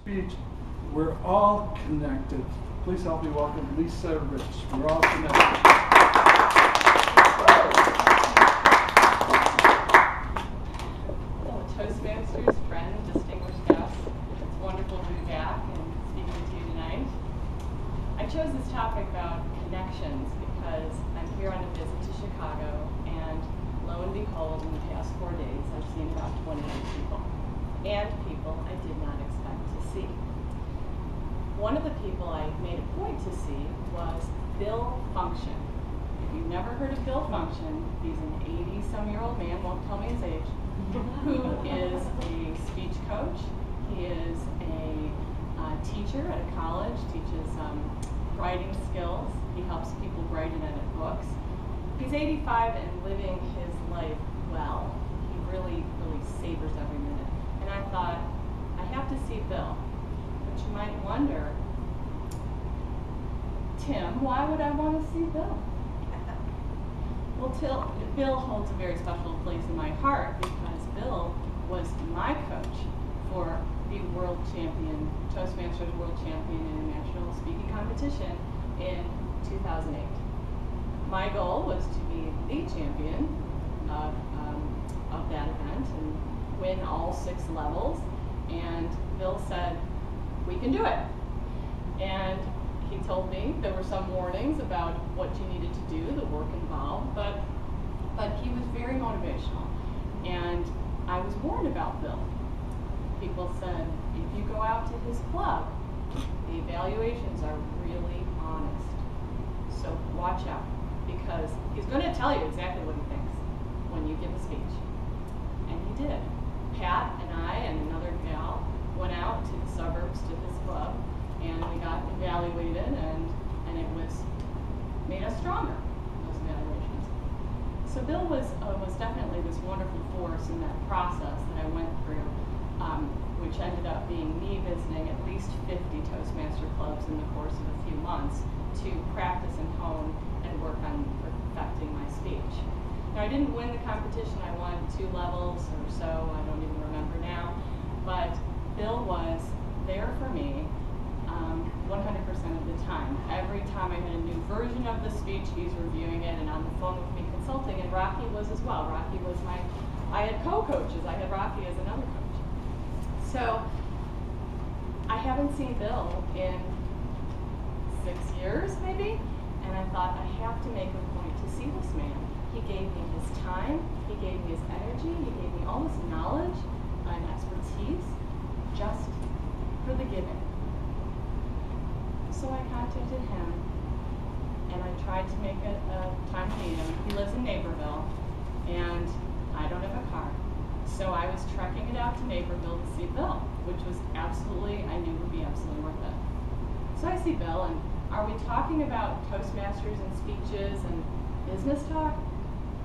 speech, we're all connected. Please help me welcome Lisa Rich. We're all connected. Hello, Toastmasters, friends, distinguished guests. It's wonderful to be back and speaking to you tonight. I chose this topic about connections because I'm here on a visit to Chicago, and lo and behold, in the past 4 days, I've seen about 28 people, and people I did not expect to see. One of the people I made a point to see was Bill Function. If you've never heard of Bill Function, he's an 80-some-year-old man, won't tell me his age, who is a speech coach. He is a teacher at a college, teaches writing skills. He helps people write and edit books. He's 85 and living his life well. He really, really savors every minute. And I thought, I have to see Bill. But you might wonder, Tim, why would I want to see Bill? Well, Bill holds a very special place in my heart because Bill was my coach for the world champion, Toastmasters World Champion International Speaking Competition in 2008. My goal was to be the champion of that event and win all 6 levels, and Bill said, we can do it. And he told me there were some warnings about what you needed to do, the work involved, but he was very motivational. And I was warned about Bill. People said, if you go out to his club, the evaluations are really honest. So watch out, because he's going to tell you exactly what he thinks when you give a speech. And he did. Pat and I and another gal went out to the suburbs to his club, and we got evaluated, and it made us stronger, those evaluations. So Bill was definitely this wonderful force in that process that I went through, which ended up being me visiting at least 50 Toastmaster clubs in the course of a few months to practice and hone and work on perfecting my speech. Now, I didn't win the competition. I won 2 levels or so. I don't even remember now. But Bill was there for me 100% of the time. Every time I had a new version of the speech, he's reviewing it and on the phone with me consulting, and Rocky was as well. Rocky was I had co-coaches. I had Rocky as another coach. So I haven't seen Bill in 6 years maybe, and I thought I have to make a point to see this man. He gave me his time, he gave me his energy, he gave me all this knowledge and expertise just for the giving. So I contacted him, and I tried to make a time to meet him. He lives in Naperville, and I don't have a car. So I was trekking it out to Naperville to see Bill, which was I knew would be absolutely worth it. So I see Bill, and are we talking about Toastmasters and speeches and business talk?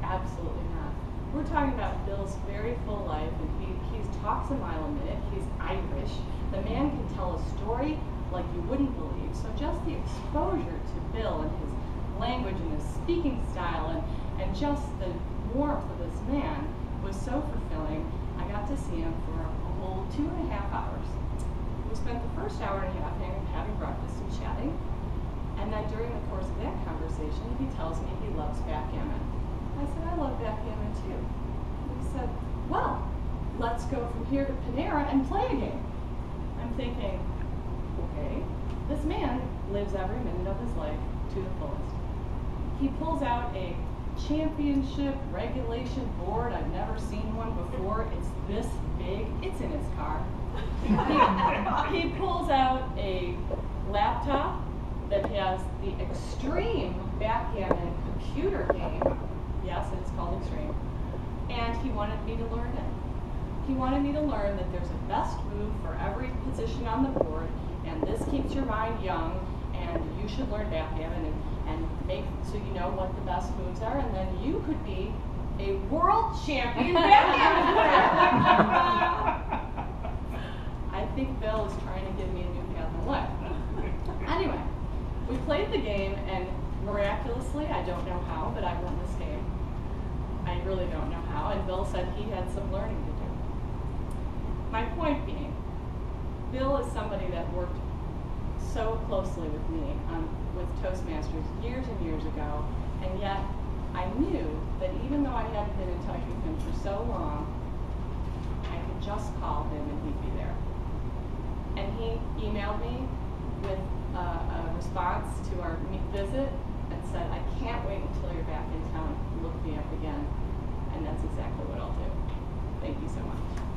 Absolutely not. We're talking about Bill's very full life, and he talks a mile a minute. He's Irish. The man can tell a story like you wouldn't believe. So just the exposure to Bill and his language and his speaking style and just the warmth of this man was so fulfilling. I got to see him for a whole 2.5 hours. We spent the first hour and a half having breakfast and chatting, and then during the course of that conversation, he tells me he loves backgammon. I said, I love backgammon too. He said, well, let's go from here to Panera and play a game. I'm thinking, okay, this man lives every minute of his life to the fullest. He pulls out a championship regulation board. I've never seen one before. It's this big. It's in his car. He pulls out a laptop that has the Extreme backgammon computer game. Yes, it's called Extreme. And he wanted me to learn it. He wanted me to learn that there's a best move for every position on the board, and this keeps your mind young, and you should learn backgammon and make so you know what the best moves are, and then you could be a world champion backgammon player. I think Bill is trying to give me a new path in life. Anyway, we played the game, and miraculously, I don't know how, but I won this game. I really don't know how, and Bill said he had some learning to do. My point being, Bill is somebody that worked so closely with me with Toastmasters years and years ago, and yet I knew that even though I hadn't been in touch with him for so long, I could just call him and he'd be there. And he emailed me with a response to our visit and said, I can't wait until you're back in town. Look me up again. And that's exactly what I'll do. Thank you so much.